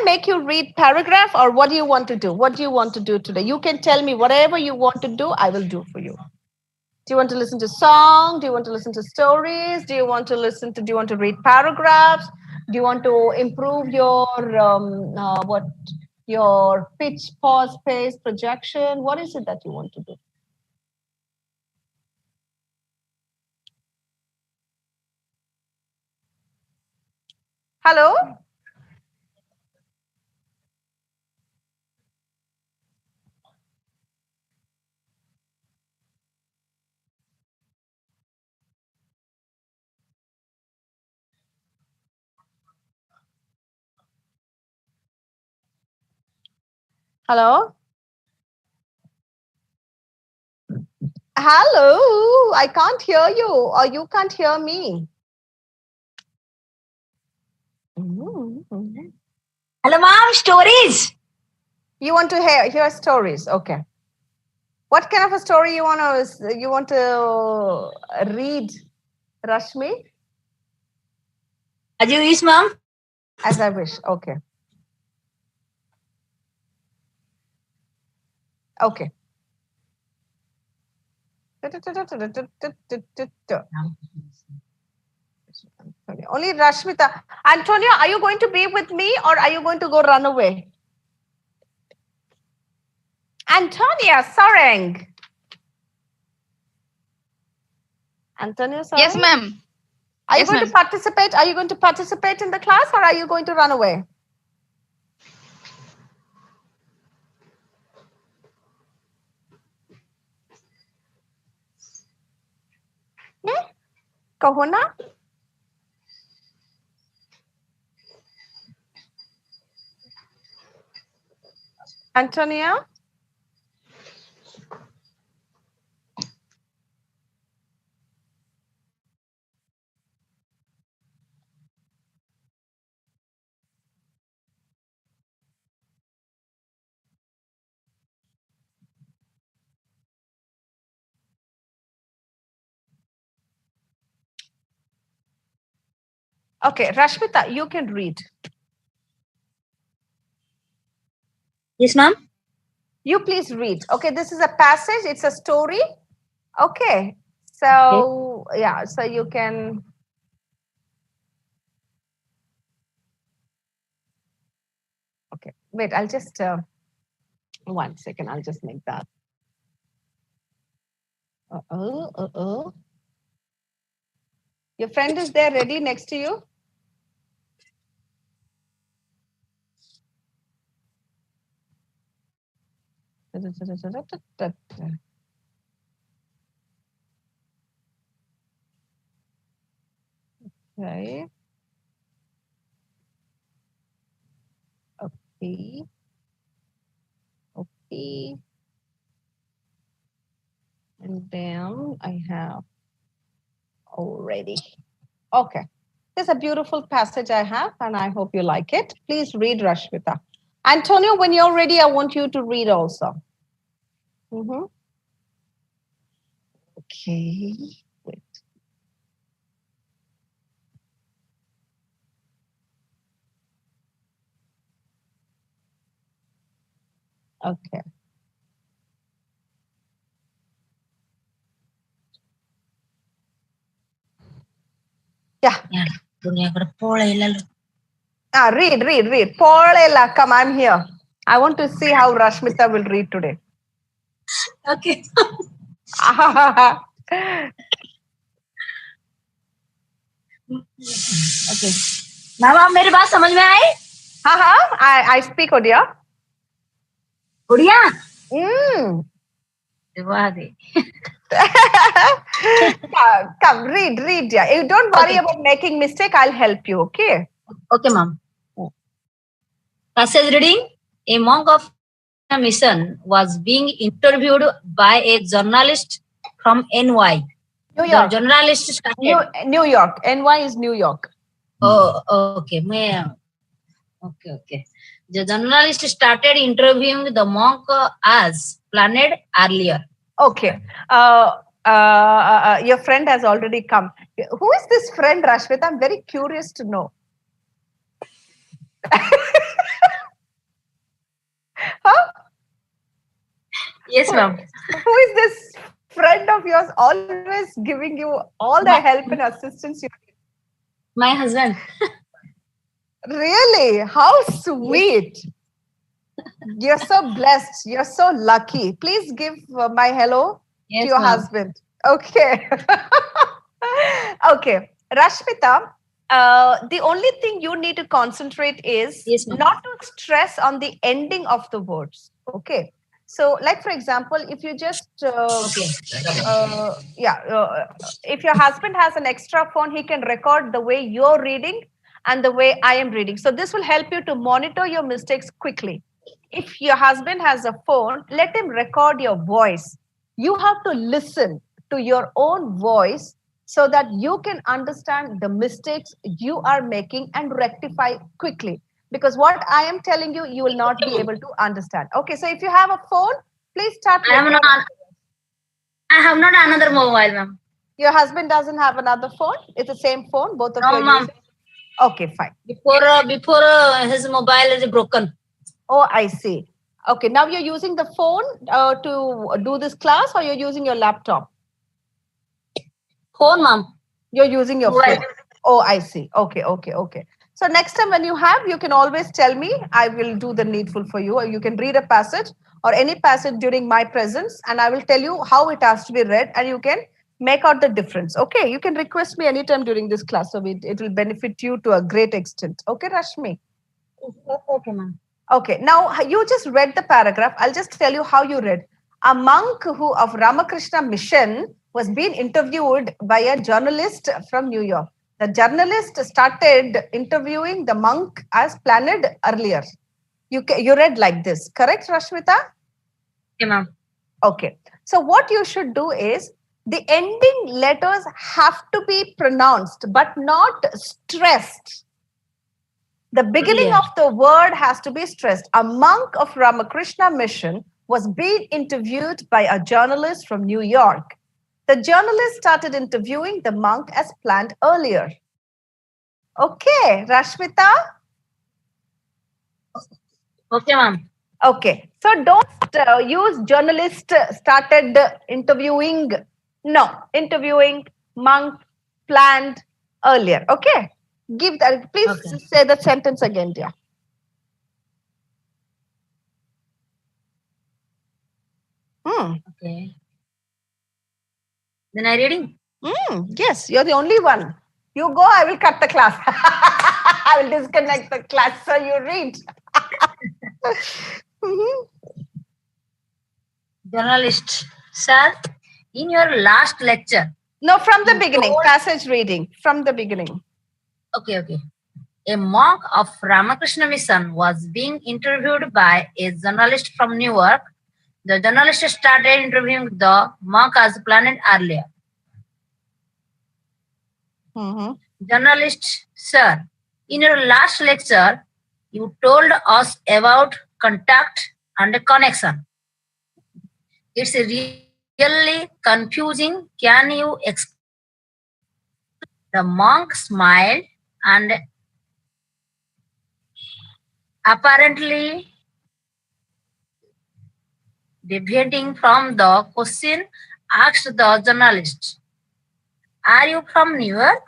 make you read paragraph, or what do you want to do? What do you want to do today? You can tell me whatever you want to do, I will do for you. Do you want to listen to song? Do you want to listen to stories? Do you want to read paragraphs? Do you want to improve your your pitch, pause, pace, projection? What is it that you want to do? Hello? Hello? Hello? I can't hear you, or you can't hear me. Hello, mom. Stories. You want to hear stories? Okay. What kind of a story you want to read, Rashmi? As you wish, mom. As I wish. Okay. Okay. Only Rashmita. Antonio, are you going to be with me, or are you going to go run away? Antonia Sarang. Antonio Sarang? Yes, ma'am. Are you going to participate? Are you going to participate in the class, or are you going to run away? Kahuna? Antonia? Okay, Rashmita, you can read. Yes, ma'am. You please read. Okay, this is a passage. It's a story. Okay. So, yeah, so you can. Okay, wait, I'll just, 1 second, I'll just make that. Your friend is there ready next to you? Okay. Okay. Okay. And then I have already. Okay. There's a beautiful passage I have, and I hope you like it. Please read, Rashmita. Antonio, when you're ready, I want you to read also. Okay. Wait. Okay. Yeah. Read. Paul, come, I'm here. I want to see how Rashmita will read today. Okay. Okay. मामा मेरी बात समझ में आई? हाँ, I speak Odia. Odia? Come, read. Yeah. You don't worry about making mistake. I'll help you. Okay. Okay, ma'am. Passage reading. A monk of a mission was being interviewed by a journalist from NY. New York. The journalist started. New York. NY is New York. Oh, okay. Okay. The journalist started interviewing the monk as planned earlier. Okay. Your friend has already come. Who is this friend, Rashmita? I'm very curious to know. ma'am. Who is this friend of yours always giving you all the My, help and assistance you need? my husband. Really? How sweet. You're so blessed. You're so lucky. Please give my hello to Yes, your ma'am. husband. Okay. Okay. Rashmita, the only thing you need to concentrate is Yes, ma'am. not to stress on the ending of the words. Okay. So, like for example, if you just Okay. yeah, if your husband has an extra phone, he can record the way you're reading and the way I am reading. So this will help you to monitor your mistakes quickly. If your husband has a phone, let him record your voice. You have to listen to your own voice so that you can understand the mistakes you are making and rectify quickly. Because what I am telling you, you will not be able to understand. Okay, so if you have a phone, please start I am recording. not. I have not another mobile, ma'am. Your husband doesn't have another phone? It's the same phone both of you No, are ma'am. using? Okay, fine. Before his mobile is broken. Oh, I see. Okay, now you're using the phone to do this class or you're using your laptop? Phone, ma'am. You're using your Mobile. phone. Oh, I see. Okay, okay, okay. So next time when you have, you can always tell me. I will do the needful for you. Or you can read a passage or any passage during my presence, and I will tell you how it has to be read, and you can make out the difference. Okay, you can request me anytime during this class, so it will benefit you to a great extent. Okay, Rashmi. Okay, ma'am. Okay, now you just read the paragraph. I'll just tell you how you read. A monk who of Ramakrishna Mission was being interviewed by a journalist from New York. The journalist started interviewing the monk as planned earlier. You read like this, correct, Rashmita? Okay, ma'am. Okay. So what you should do is the ending letters have to be pronounced but not stressed. The beginning Earlier. of the word has to be stressed. A monk of Ramakrishna Mission was being interviewed by a journalist from New York. The journalist started interviewing the monk as planned earlier. Okay, Rashmita? Okay, ma'am. Okay, so don't use journalist started interviewing. No, interviewing monk planned earlier. Okay, give that. Please Okay. say the sentence again, dear. Okay. Then I reading. Yes, you're the only one. You go, I will cut the class. I will disconnect the class so you read. Mhm. Journalist, sir, in your last lecture, No, from the you beginning, told. passage reading from the beginning. Okay, okay. A monk of Ramakrishna Mission was being interviewed by a journalist from New York. The journalist started interviewing the monk as planned earlier. Mhm. Journalist, sir, in your last lecture, you told us about contact and connection. It's really confusing. Can you explain? The monk smiled and apparently deviating from the question, asked the journalist, "Are you from New York?"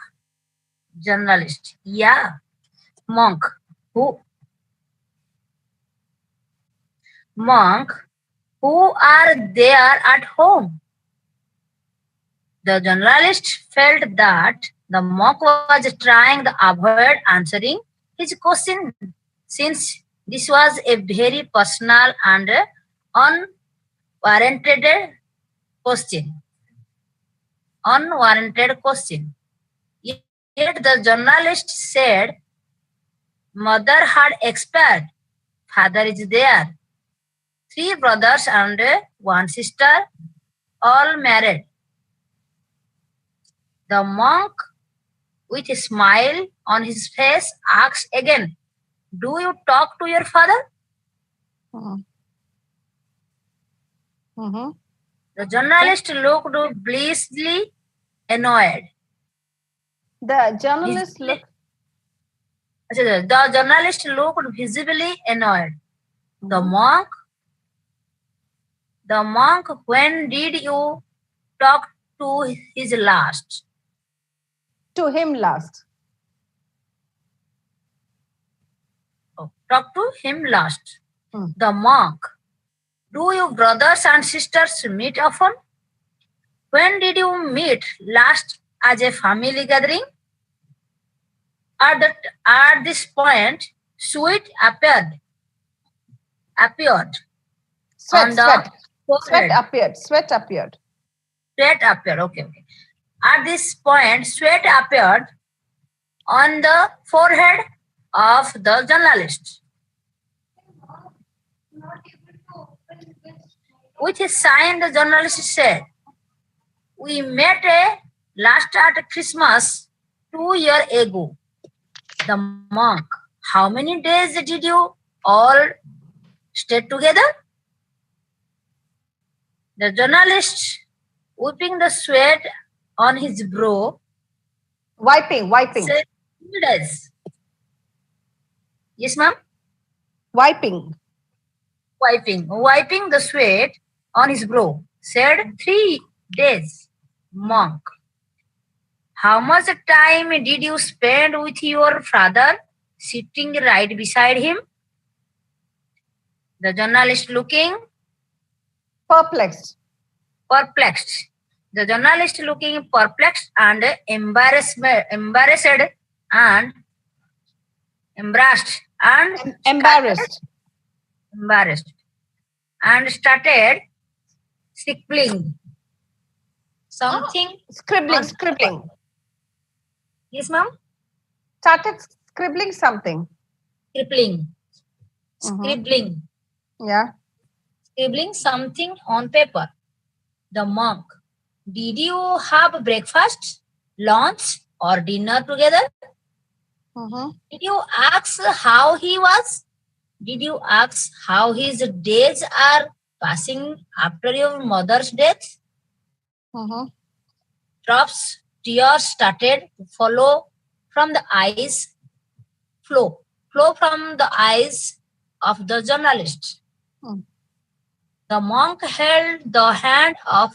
Journalist, yeah. Monk, who? Monk, who are there at home? The journalist felt that the monk was trying to avoid answering his question since this was a very personal and unwarranted question. Unwarranted question. Yet the journalist said, "Mother had expired. Father is there. Three brothers and one sister, all married." The monk, with a smile on his face, asked again, "Do you talk to your father?" Mhm. Mhm. The journalist looked blissfully annoyed. The journalist Visibly, looked. the journalist looked visibly annoyed. The Mhm. monk The monk, when did you talk to his last? To him last. Oh, talk to him last. Hmm. The monk, do you brothers and sisters meet often? When did you meet last as a family gathering? At this point, sweat appeared Sweat, on the sweat. Sweat forehead. appeared. Sweat appeared. Sweat appeared. Okay, okay. At this point, sweat appeared on the forehead of the journalist. With a sign, the journalist said, "We met last at Christmas 2 years ago." The monk, how many days did you all stay together? The journalist, wiping the sweat on his brow, Wiping, wiping, said, 3 days. Yes, ma'am? wiping. Wiping the sweat on his brow, said, 3 days. Monk, how much time did you spend with your father sitting right beside him? The journalist looking Perplexed. perplexed. The journalist looking perplexed and embarrassed and embarrassed and Embarrassed. embarrassed and started scribbling something Scribbling, on scribbling. yes, ma'am. Started scribbling something. Scribbling, Mhm. scribbling, Yeah. scribbling something on paper. The monk, did you have breakfast, lunch, or dinner together? Mhm. Did you ask how he was? Did you ask how his days are passing after your mother's death? Mhm. Drops, tears started to follow from the eyes, flow from the eyes of the journalist. Mm. The monk held the hand of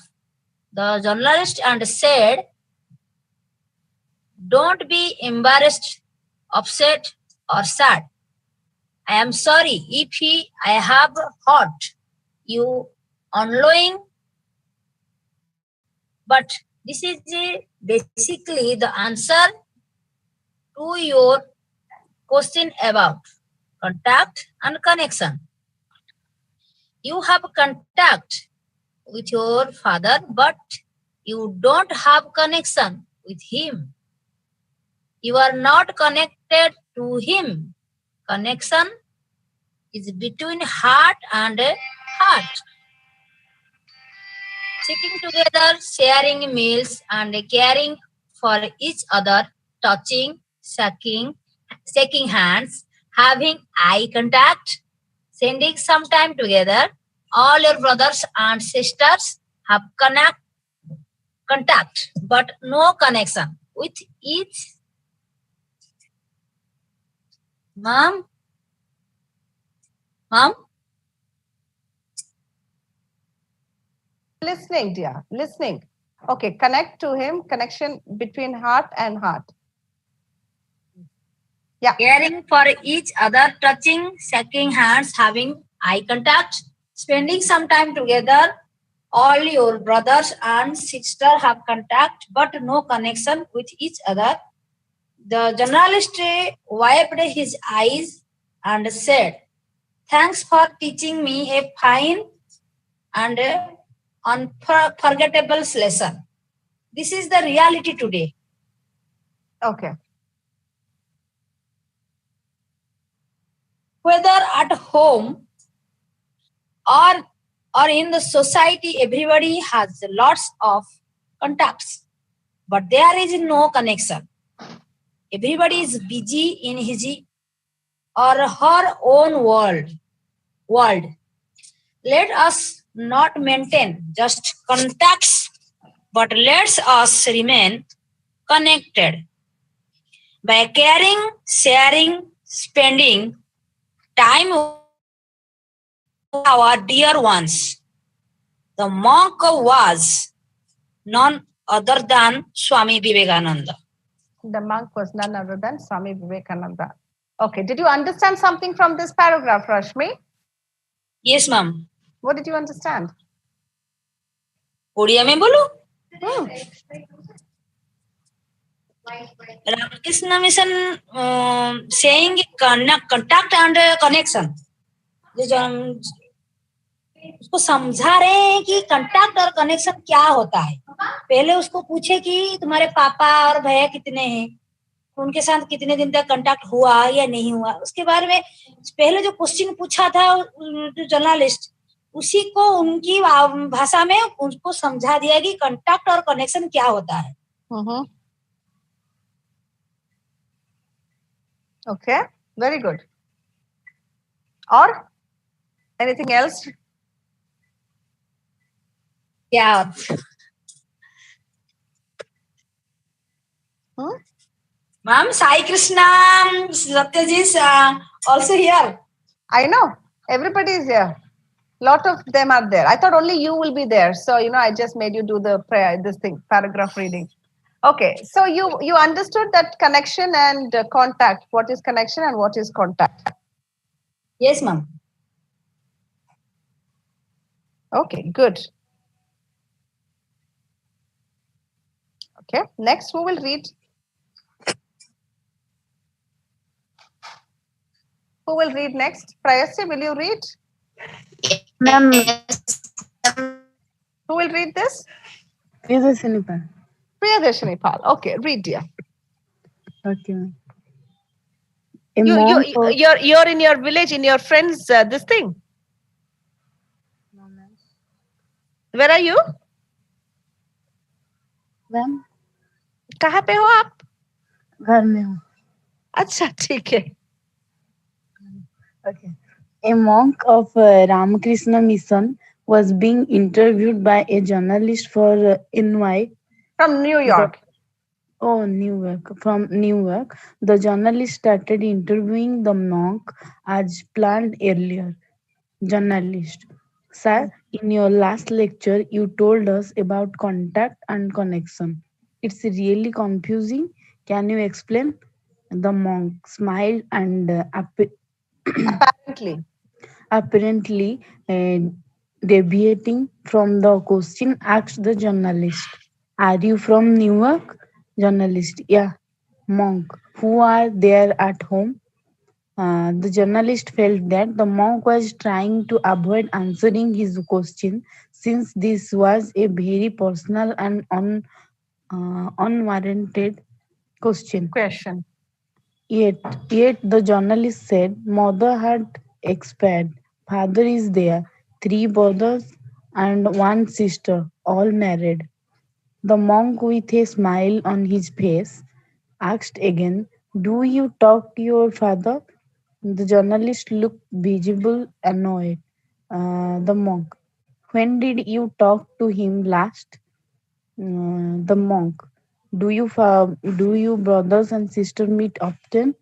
the journalist and said, "Don't be embarrassed, upset, or sad. I am sorry if I have hurt you ongoing, but this is basically the answer to your question about contact and connection. You have contact with your father, but you don't have connection with him. You are not connected to him. Connection is between heart and heart. Sitting together, sharing meals, and caring for each other, touching, shaking hands, having eye contact, spending some time together. All your brothers and sisters have contact, but no connection with each. Mom, mom, Listening, dear. Listening. Okay. Connect to him. Connection between heart and heart. Yeah. caring for each other, touching, shaking hands, having eye contact, spending some time together. All your brothers and sisters have contact but no connection with each other. The journalist wiped his eyes and said, "Thanks for teaching me a fine and unforgettable lesson. This is the reality today. Okay. Whether at home or or in the society, everybody has lots of contacts, but there is no connection. Everybody is busy in his or her own world. Let us not maintain just contacts, but let us remain connected by caring, sharing, spending time with our dear ones. The monk was none other than Swami Vivekananda. The monk was none other than Swami Vivekananda. Okay, did you understand something from this paragraph, Rashmi? Yes, ma'am. What did you understand? Odia में बोलो. Hmm. Ramakrishna Mission saying contact and connection. उसको समझा रहे हैं कि contact और connection क्या होता है. पहले उसको पूछे कि तुम्हारे पापा और भैया कितने हैं, उनके साथ कितने दिन तक कांटेक्ट हुआ या नहीं हुआ. उसके बारे में पहले जो क्वेश्चन पूछा था जो जर्नलिस्ट, उसी को उनकी भाषा में उनको समझा दिया कि कांटेक्ट और कनेक्शन क्या होता है. Okay, very good. Or anything else? Yeah. Ma'am, Sai Krishna, Satyajit is also here. I know. Everybody is here. Lot of them are there. I thought only you will be there. So, I just made you do the prayer, this thing, paragraph reading. Okay. So you understood that connection and contact. What is connection and what is contact? Yes, ma'am. Okay, good. Okay. Next, who will read? Who will read next? Prayasi, will you read? Ma'am. Who will read this? Priyadarshini Pal. Priyadarshini Pal. Okay, read, dear. Okay. You're in your village, in your friends, this thing. Where are you? Ma'am कहाँ पे हो आप? घर में हूँ. अच्छा ठीक है. Okay. A monk of Ramakrishna Mission was being interviewed by a journalist for NY. From New York. Newark. From Newark, the journalist started interviewing the monk as planned earlier. Journalist: Sir, in your last lecture, you told us about contact and connection. It's really confusing. Can you explain? The monk smiled and apparently deviating from the question, asked the journalist, Are you from Newark? Journalist: Yeah. Monk: Who are there at home? The journalist felt that the monk was trying to avoid answering his question since this was a very personal and unwarranted question. Yet the journalist said, Mother had expired. Father is there. 3 brothers and 1 sister, all married. The monk, with a smile on his face, asked again, Do you talk to your father? The journalist looked visible annoyed. The monk: When did you talk to him last? The monk: Do you brothers and sisters meet often?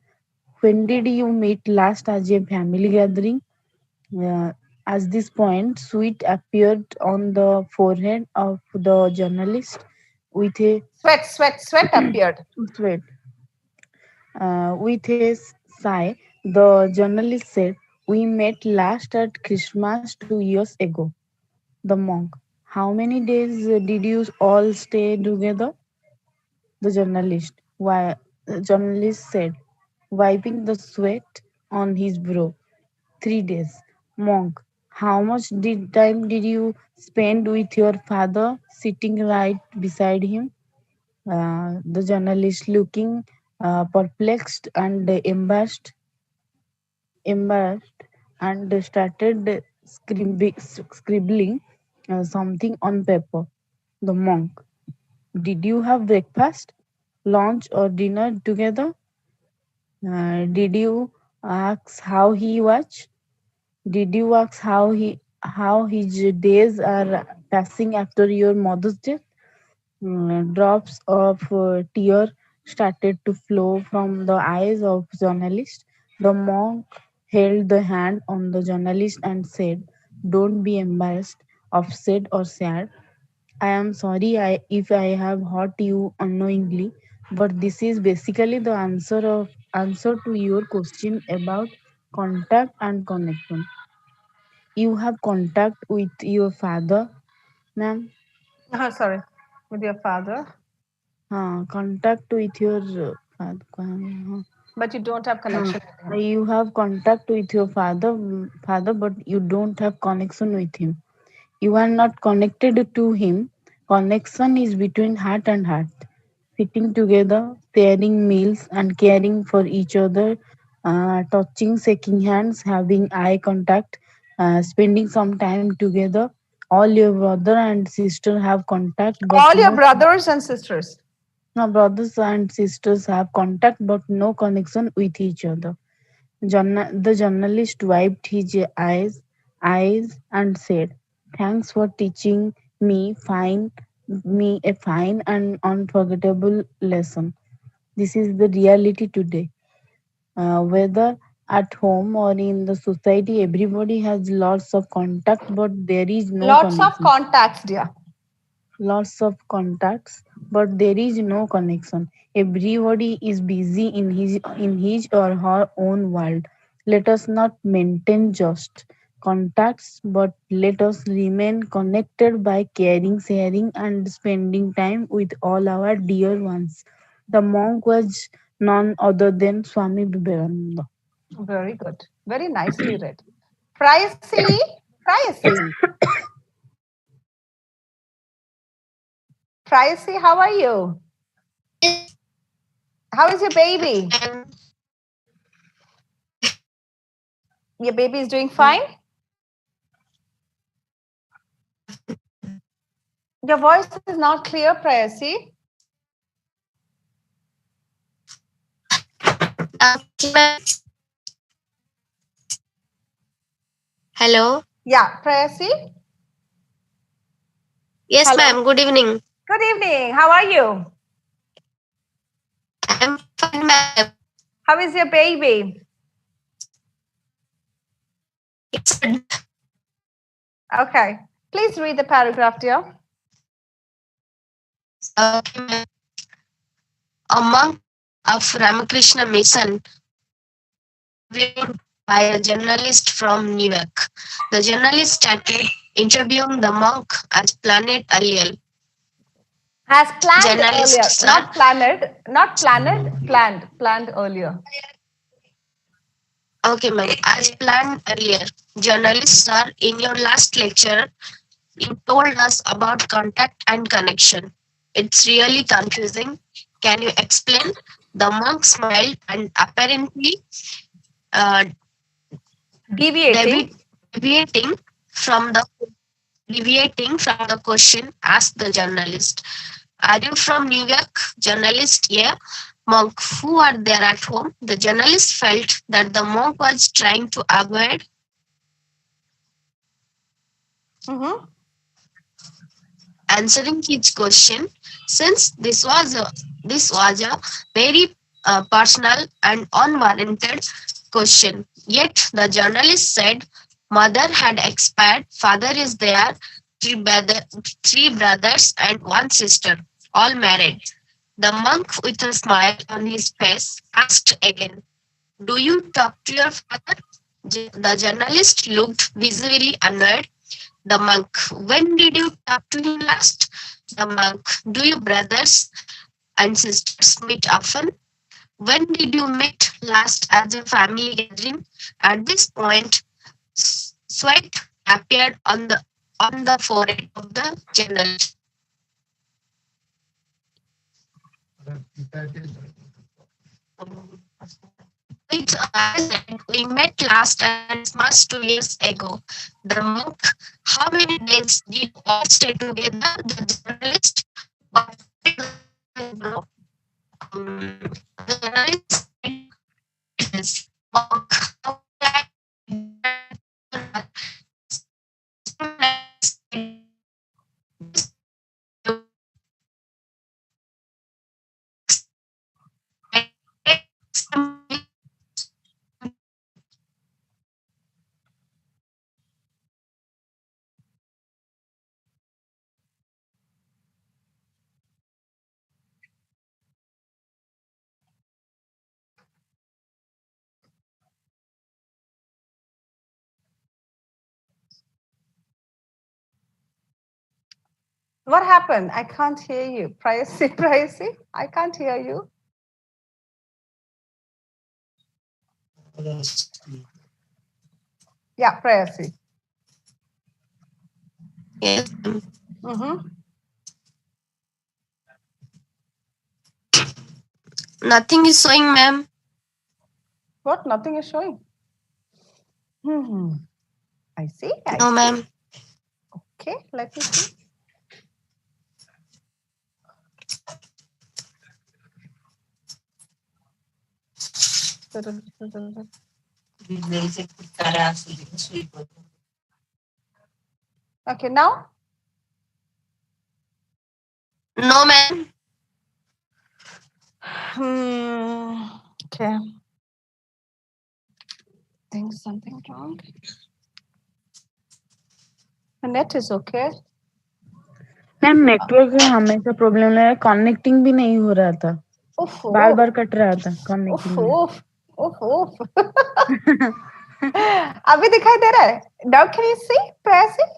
When did you meet last as a family gathering? At this point, sweat appeared on the forehead of the journalist with a sweat appeared. Sweat. With a sigh, the journalist said, We met last at Christmas 2 years ago. The monk: How many days did you all stay together? The journalist said, wiping the sweat on his brow, 3 days. Monk: How much time did you spend with your father sitting right beside him? The journalist, looking perplexed and embarrassed, and started scribbling something on paper. The monk: Did you have breakfast, lunch, or dinner together? Did you ask how he was? Did you ask how his days are passing after your mother's death? Drops of tear started to flow from the eyes of journalist. The monk held the hand on the journalist and said, Don't be embarrassed. upset, or sad. I am sorry if I have hurt you unknowingly, but this is basically the answer to your question about contact and connection. You have contact with your father, ma'am. Sorry, with your father, Contact with your father. but you don't have connection with him. You have contact with your father, but you don't have connection with him. You are not connected to him. Connection is between heart and heart. Sitting together, sharing meals, and caring for each other, touching, shaking hands, having eye contact, spending some time together. All your brother and sister have contact, but All your brothers and sisters. no brothers and sisters have contact, but no connection with each other. The journalist wiped his eyes and said, "Thanks for teaching me a fine and unforgettable lesson. This is the reality today. Whether at home or in the society, everybody has lots of contact, but there is no Lots of connection. contacts, dear. Lots of contacts, but there is no connection. Everybody is busy in his or her own world. Let us not maintain just contacts, but let us remain connected by caring, sharing, and spending time with all our dear ones. The monk was none other than Swami Vivekananda. Very good. Very nicely read. Pricey, Pricey, Pricey, how are you? How is your baby? Your baby is doing fine? Your voice is not clear, Prayasi. Hello. Yeah, Prayasi. Yes, Hello. ma'am. Good evening. Good evening. How are you? I'm fine, ma'am. How is your baby? It's good. Okay. Please read the paragraph, dear. Okay, ma'am. A monk of Ramakrishna Mission interviewed by a journalist from New York. The journalist started interviewing the monk as planned earlier. As planned Journalist, earlier, sir. not planned, not planned, planned earlier. Okay, ma'am. As planned earlier, journalist, sir, in your last lecture, you told us about contact and connection. It's really confusing. Can you explain? The monk smiled and apparently uh, Deviating. deviating from the deviating from the question, asked the journalist. Are you from New York? Journalist, yeah. Monk, who are there at home? The journalist felt that the monk was trying to avoid Mm-hmm. answering his question, since this was a very personal and unwarranted question. Yet the journalist said, "Mother had expired. Father is there. Three brothers and one sister, all married." The monk, with a smile on his face, asked again, "Do you talk to your father?" The journalist looked visibly annoyed. The monk, when did you talk to him last? The monk, do you brothers and sisters meet often? When did you meet last as a family gathering? At this point, sweat appeared on the forehead of the journalist. With eyes, we met last at Christmas 2 years ago. The monk, how many days did you all stay together? The journalist, but bro. The journalist said, "Yes, monk, how What happened? I can't hear you. Privacy, I can't hear you. Yeah, privacy. Yes. Mm-hmm. Nothing is showing, ma'am. What? Nothing is showing. I see. No, ma'am. Okay, let me see. Okay, now? No, ma'am. Okay. Think something wrong. The net is okay. Ma'am network में हमेशा problem लग रहा है, connecting भी नहीं हो रहा था, बार बार कट रहा था कनेक्टिंग में। अभी दिखाई दे रहा है? Now can you see? Privacy?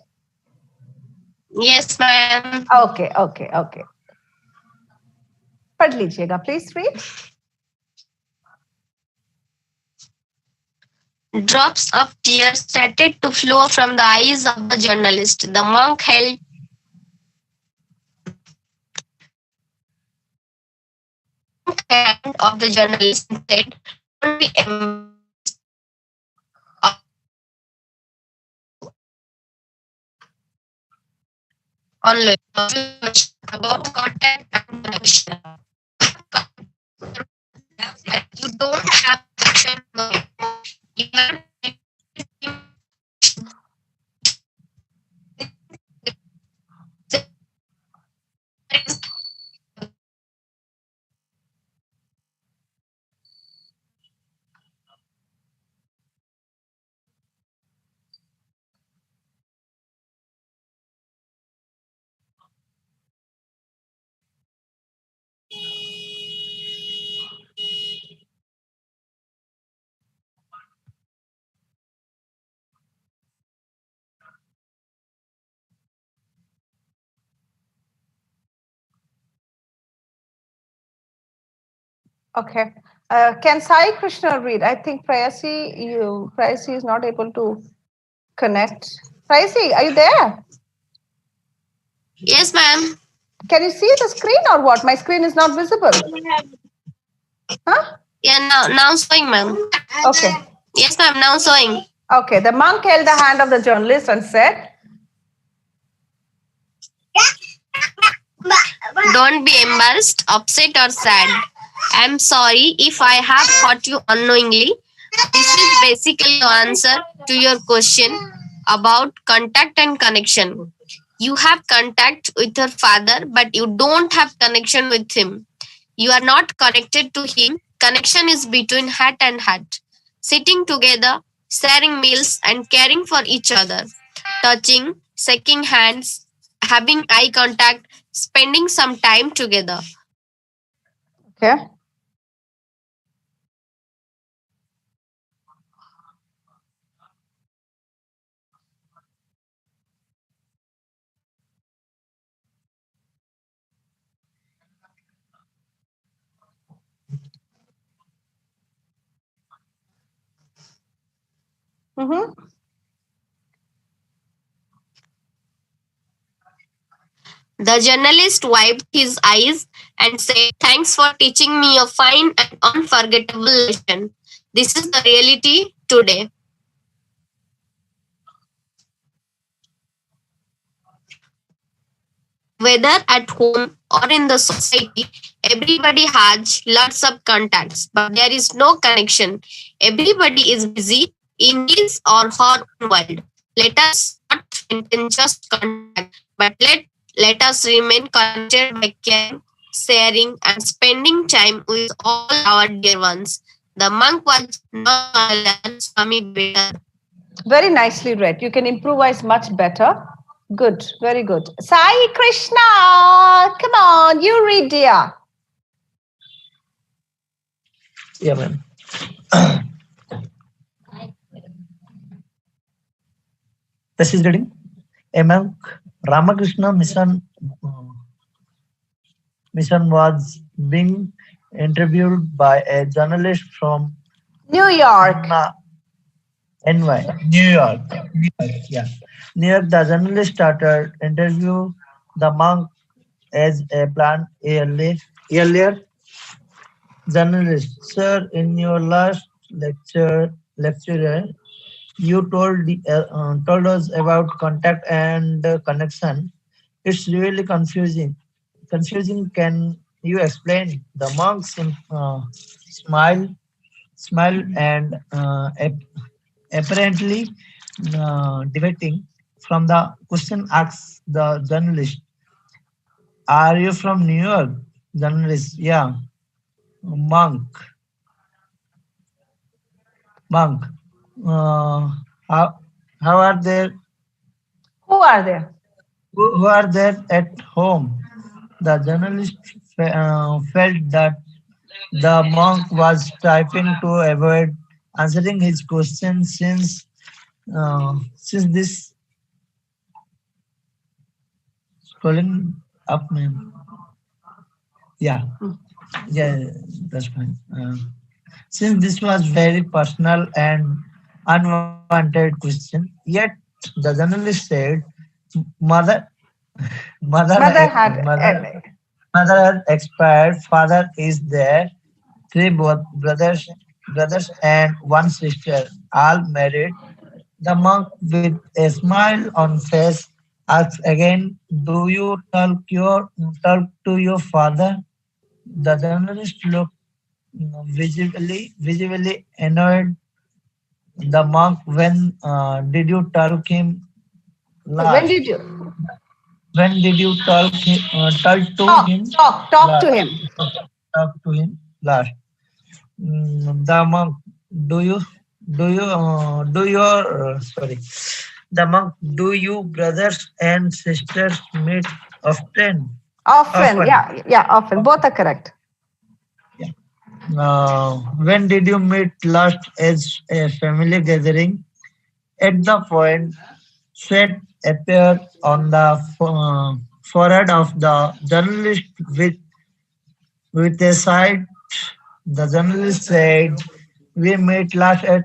Yes, ma'am. Okay, okay, okay. पढ़ लीजिएगा, please read. Drops of tears started to flow from the eyes of the journalist. The monk held hand of the journalist and said, "Don't be only about content and connection. You don't have action. You are Okay. Can Sai Krishna read? I think Prayasi is not able to connect. Prayasi, are you there? Yes, ma'am. Can you see the screen or what? My screen is not visible. Huh? Yeah, now showing, ma'am. Okay. Yes, ma'am, now showing. Okay. The monk held the hand of the journalist and said, Don't be embarrassed, upset, or sad. I'm sorry if I have hurt you unknowingly. This is basically the answer to your question about contact and connection. You have contact with your father, but you don't have connection with him. You are not connected to him. Connection is between heart and heart. Sitting together, sharing meals, and caring for each other. Touching, shaking hands, having eye contact, spending some time together. okay. Mm-hmm. The journalist wiped his eyes and said, Thanks for teaching me a fine and unforgettable lesson. This is the reality today. Whether at home or in the society, everybody has lots of contacts, but there is no connection. Everybody is busy in his or her own world. Let us not maintain just contact, but let us remain connected by caring, sharing, and spending time with all our dear ones. The monk was no Swami better. Very nicely read. You can improvise much better. Good. Very good. Sai Krishna, come on, you read, dear. Yeah, ma'am. This is reading. A monk, Ramakrishna mission mission was being interviewed by a journalist from New York. NY, New York. New York, yeah. New York, the journalist started interview the monk as a plan earlier. Journalist, sir, in your last lecture, you told us about contact and connection. It's really confusing. Confusing. Can you explain? The monks smile, smile, and apparently debating from the question asks the journalist, "Are you from New York?" Journalist, yeah. Monk, monk. Uh, how how are there? Who are there? Who are there at home? The journalist felt that the monk was trying to avoid answering his question since this scrolling up, man. Yeah, yeah, that's fine. Since this was very personal and unwanted question, yet the journalist said, "Mother, Mother had. mother has expired. Father is there. Three brothers and one sister, all married." The monk, with a smile on face, asks again, "Do you talk to your father?" The journalist looked visibly annoyed. The monk, when did you talk him When last? did you When did you talk to him talk to last? him? Talk to him last. The monk, do you do your sorry. The monk, do you brothers and sisters meet often? Often, Often. yeah, yeah, often. Both are correct. Yeah. When did you meet last as a family gathering? At the point, sweat appeared on the forehead of the journalist with a sigh. The journalist said, "We met last at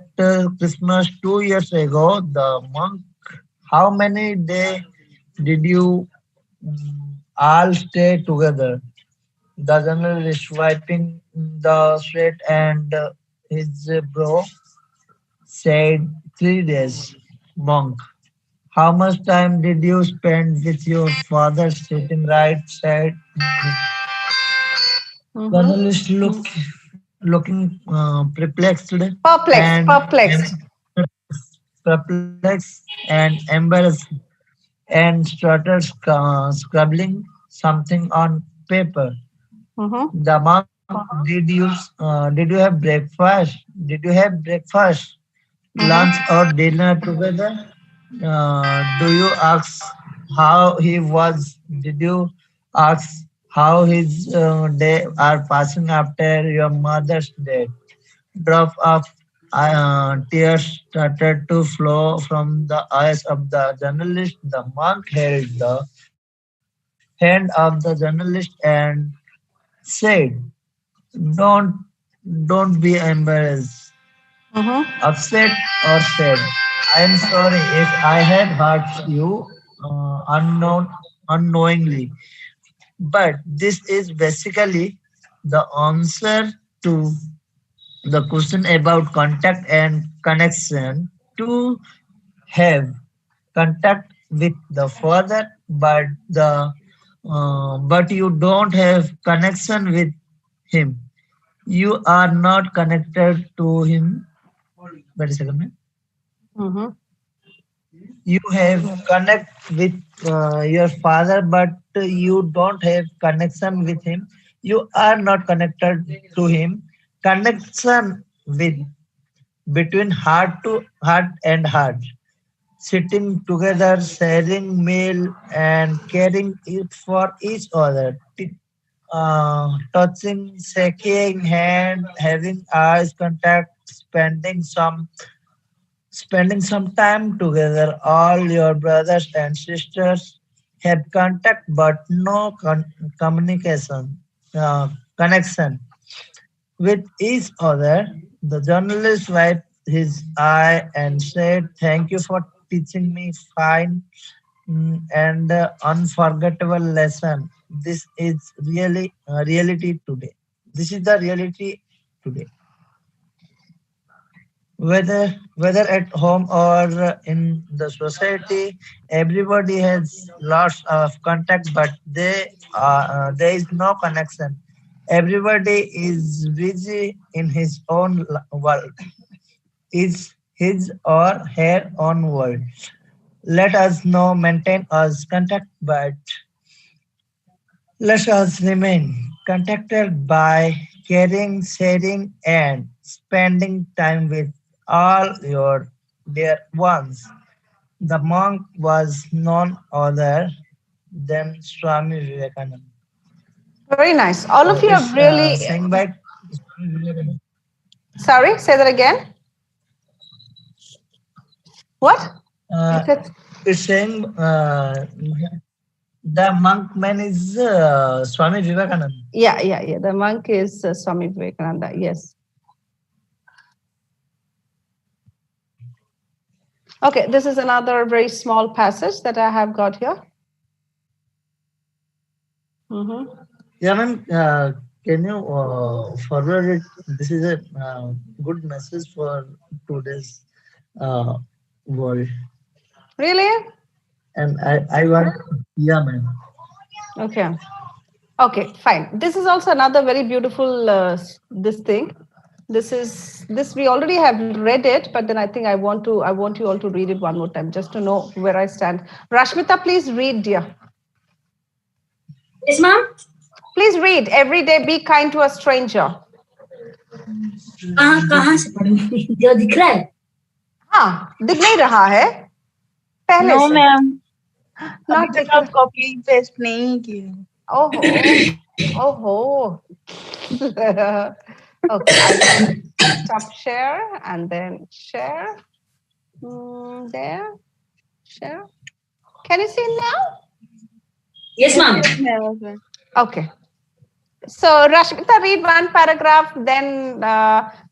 Christmas 2 years ago." The monk, how many days did you all stay together? The journalist wiping the sweat and his brow said, 3 days. Monk, how much time did you spend with your father sitting right side me? Mm-hmm. Journalist looking perplexed Perplexed, and perplexed. perplexed and embarrassed and started scribbling something on paper. Mm-hmm. The monk, did you have breakfast? Did you have breakfast, lunch Mm-hmm. or dinner together? Do you ask how he was? Did you ask how his day are passing after your mother's death? Drop of tears started to flow from the eyes of the journalist. The monk held the hand of the journalist and said, "Don't, don't be embarrassed, Mm-hmm. upset, or sad. I am sorry if I have hurt you unknowingly." But this is basically the answer to the question about contact and connection. To have contact with the father, but you don't have connection with him. You are not connected to him. Wait a second, man. Mm-hmm. You have connect with your father, but you don't have connection with him. You are not connected to him. Connection with between heart to heart and heart, sitting together, sharing meal, and caring it for each other. Touching, shaking hand, having eyes contact, spending some time together, all your brothers and sisters. had contact but no communication connection with each other. The journalist wiped his eye and said, "Thank you for teaching me fine and unforgettable lesson. This is really reality today. This is the reality today. Whether at home or in the society, everybody has lots of contact, but there is no connection. Everybody is busy in his own world, is his or her own world. Let us now maintain us contact, but let us remain contacted by caring, sharing, and spending time with all your dear ones. The monk was none other than Swami Vivekananda. Very nice. All of you It's have really. sang by Swami Vivekananda. Sorry, say that again. What? You Uh, said. it's saying the monk man is Swami Vivekananda. Yeah. The monk is Swami Vivekananda. Yes. Okay, this is another very small passage that I have got here. Yeah, ma'am. Can you forward it? This is a good message for today's uh, world. Really? And I want, yeah, ma'am. Okay. Okay, fine. This is also another very beautiful this thing. This we already have read it, but then I want you all to read it one more time just to know where I stand. Rashmita, please read, dear. Yes, ma'am. Please read. Every day be kind to a stranger. कहाँ से पढ़ूंगी जो दिख रहा है हाँ, दिख नहीं रहा है पहले नो से मैम ना अभी तक आप कॉपी पेस्ट नहीं किए ओहो okay, I will stop share and then share there share. Can you see now? yes ma'am Okay. So Rashmita, read one paragraph, then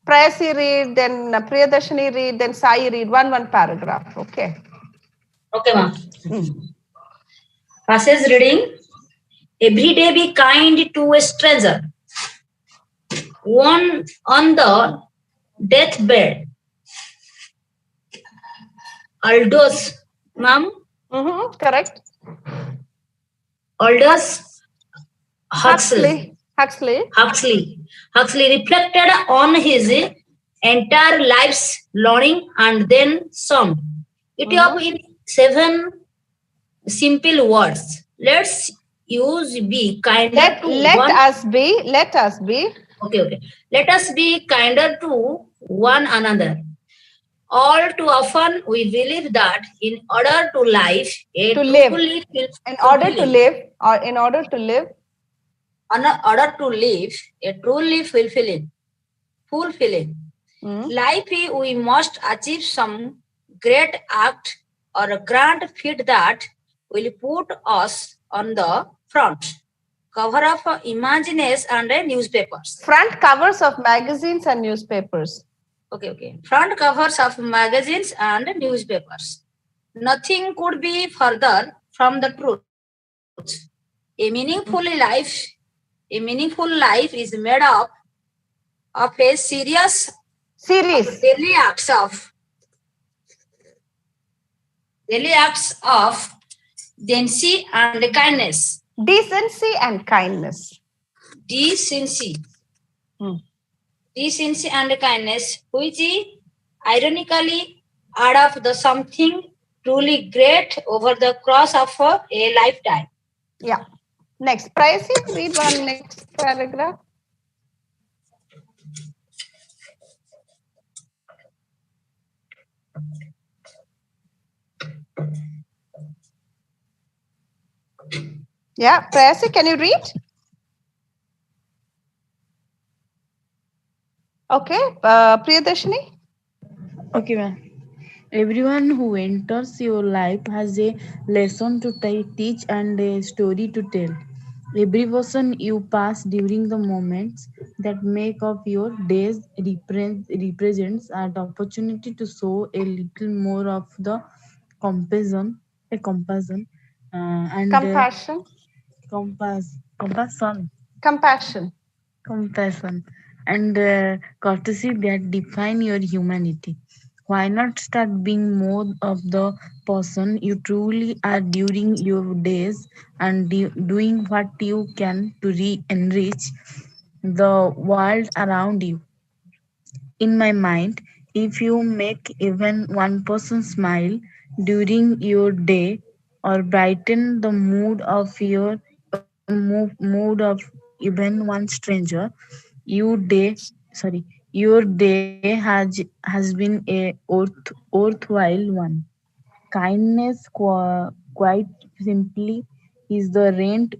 Prayasi read, then Priyadarshini read, then Sai read one paragraph. Okay. okay ma'am passage reading every day be kind to a stranger one on the deathbed Aldous ma'am Correct. Aldous Huxley reflected on his entire life's learning and then summed it up in 7 simple words. Let's use be kinder to let one. us be. Okay. Let us be kinder to one another. All too often we believe that in order to live, in order to live, a truly fulfilling life, we must achieve some great act or a grand feat that will put us on the front cover of imagination and newspapers. Front covers of magazines and newspapers. Okay. Front covers of magazines and newspapers. Nothing could be further from the truth. A meaningful life is made up of a series daily acts of decency and kindness. Decency and kindness. Decency and kindness, which ironically add up the something truly great over the course of a lifetime. Yeah. Next, Prayasi, read one next paragraph. Yeah, Prayasi, can you read? Okay, Priyadarshini. Okay, ma'am. Everyone who enters your life has a lesson to teach and a story to tell. Every person you pass during the moments that make up your days represents an opportunity to show a little more of the compassion, and Compassion. compassion, Compassion. compassion, and courtesy that define your humanity. Why not start being more of the person you truly are during your days and doing what you can to enrich the world around you? In my mind, if you make even one person smile during your day or brighten the mood of even one stranger, your day sorry your day has been a worthwhile one. Kindness, quite simply, is the rent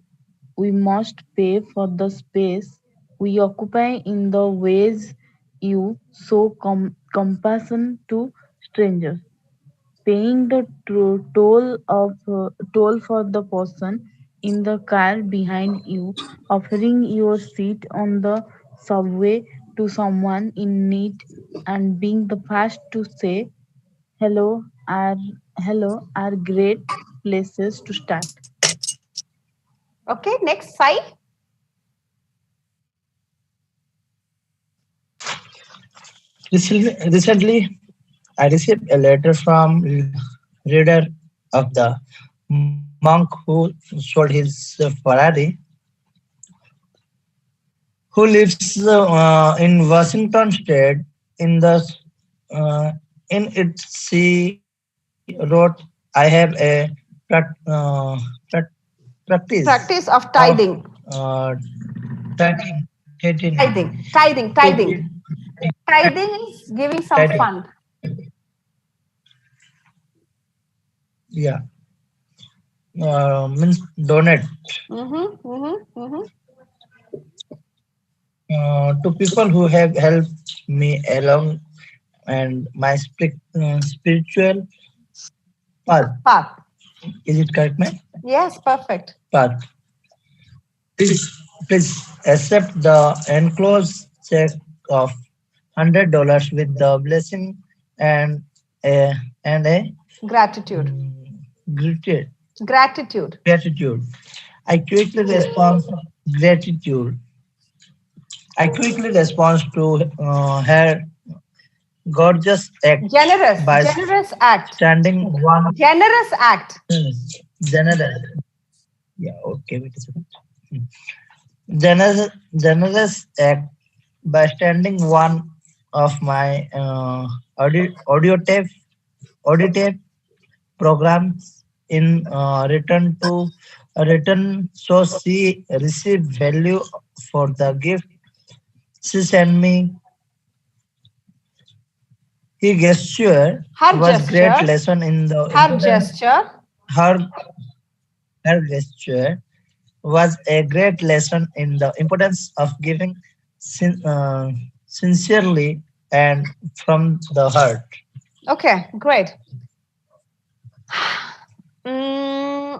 we must pay for the space we occupy in the ways you show compassion to strangers. Paying the toll for the person in the car behind you, offering your seat on the subway to someone in need, and being the first to say hello are are great places to start. Okay, next side. Recently, I received a letter from reader of the monk who sold his Ferrari, who lives in Washington State. In the uh, in its she wrote, "I have a prac- uh, prac- practice Practice of of tithing. uh, taking Tithing. Tithing. to Tithing. Tithing is giving some tithing. fund. Yeah, means donate Mm-hmm, mm-hmm, mm-hmm. to people who have helped me along and my spiritual path. Path. Is it correct, ma'am? Yes, perfect. Path. Please accept the enclosed check of $100 with the blessing and a and a Gratitude. gratitude. Gratitude. Gratitude. I quickly respond gratitude. I quickly respond to her gorgeous act Generous. by Generous act. standing one Generous act. generous. Yeah, okay, wait a second. Generous act by standing one of my audio tape programs in return so she received value for the gift she sent me. Her gesture Her was great gesture. lesson in the Her importance. gesture. Her her gesture was a great lesson in the importance of giving sincerely and from the heart. Okay, great.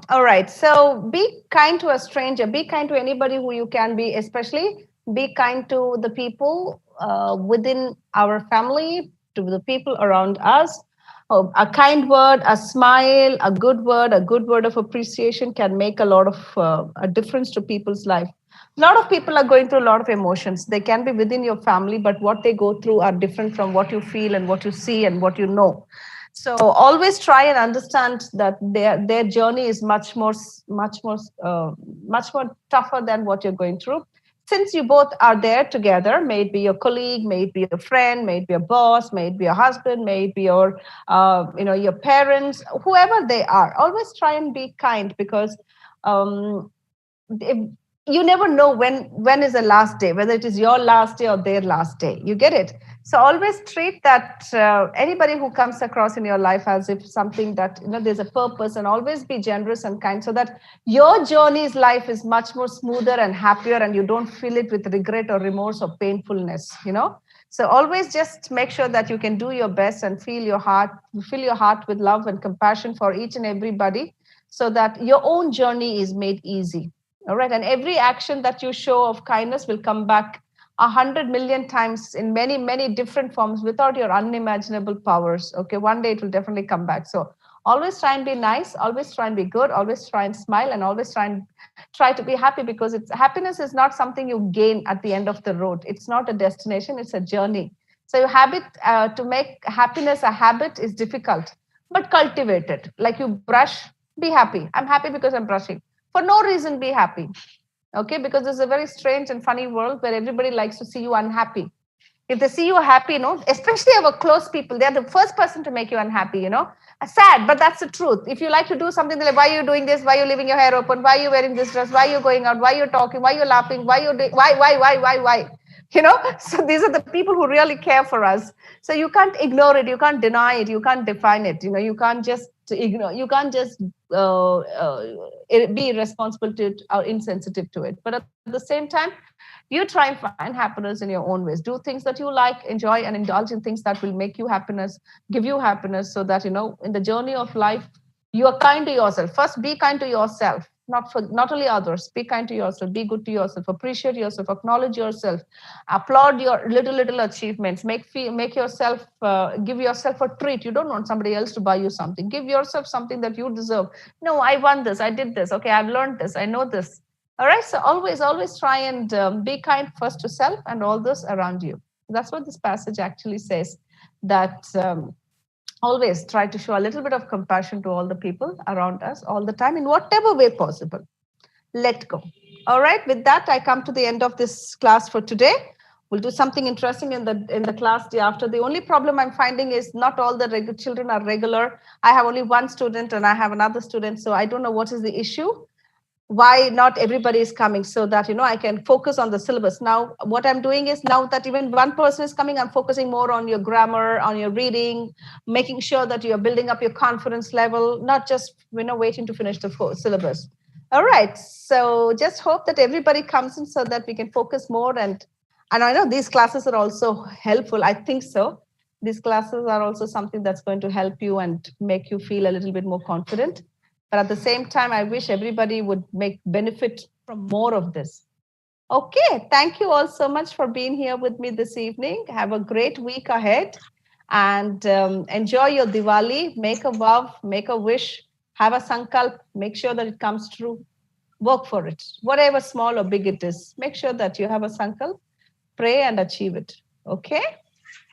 All right. So be kind to a stranger. Be kind to anybody who you can be, especially be kind to the people within our family, to the people around us. Oh, a kind word, a smile, a good word of appreciation can make a lot of a difference to people's life. A lot of people are going through a lot of emotions. They can be within your family, but what they go through are different from what you feel and what you see and what you know. So always try and understand that their journey is much more tougher than what you're going through. Since you both are there together, may it be your colleague, may it be a friend, may it be a boss, may it be a husband, may it be your your parents, whoever they are, always try and be kind, because um, if, you never know when is the last day, whether it is your last day or their last day. You get it? So always treat that anybody who comes across in your life as if something that there's a purpose, and always be generous and kind, so that your journey's life is much more smoother and happier, and you don't feel it with regret or remorse or painfulness. So always just make sure that you can do your best and fill your heart with love and compassion for each and everybody, so that your own journey is made easy. All right. And every action that you show of kindness will come back 100 million times in many, many different forms without your unimaginable powers. Okay. One day it will definitely come back. So always try and be nice, always try and be good, always try and smile, and always try to be happy, because it's happiness is not something you gain at the end of the road. It's not a destination, it's a journey. So your habit to make happiness a habit is difficult, but cultivate it. Like you brush, be happy. I'm happy because I'm brushing. For no reason, be happy. Okay, because this is a very strange and funny world where everybody likes to see you unhappy. If they see you happy, especially our close people, they're the first person to make you unhappy, sad, but that's the truth. If you like to do something, they're like, why are you doing this? Why are you leaving your hair open? Why are you wearing this dress? Why are you going out? Why are you talking? Why are you laughing? Why are you doing, why? So these are the people who really care for us. So you can't ignore it, you can't deny it, you can't define it, you can't just ignore, you can't just be irresponsible to it or insensitive to it. But at the same time, you try and find happiness in your own ways. Do things that you like, enjoy, and indulge in things that will make you happiness, give you happiness, so that in the journey of life, you are kind to yourself. First, be kind to yourself, not only others. Be kind to yourself, be good to yourself, appreciate yourself, acknowledge yourself, applaud your little achievements, make yourself give yourself a treat. You don't want somebody else to buy you something. Give yourself something that you deserve. No, I won this, I did this, okay, I've learned this, I know this. All right, so always try and be kind first to self and all those around you. That's what this passage actually says, that always try to show a little bit of compassion to all the people around us all the time in whatever way possible. Let go. All right, with that, I come to the end of this class for today. We'll do something interesting in the class day after. The only problem I'm finding is not all the children are regular. I have only one student and I have another student, so I don't know what is the issue, why not everybody is coming, so that I can focus on the syllabus. Now what I'm doing is, now that even one person is coming, I'm focusing more on your grammar, on your reading, making sure that you're building up your confidence level, not just waiting to finish the syllabus. All right, so just hope that everybody comes in so that we can focus more. And I know these classes are also helpful. I think so. These classes are also something that's going to help you and make you feel a little bit more confident. But at the same time, I wish everybody would make benefit from more of this. Okay, thank you all so much for being here with me this evening. Have a great week ahead, and enjoy your Diwali. Make a vow, make a wish, have a sankalp, make sure that it comes true. Work for it, whatever small or big it is. Make sure that you have a sankalp, pray and achieve it. Okay?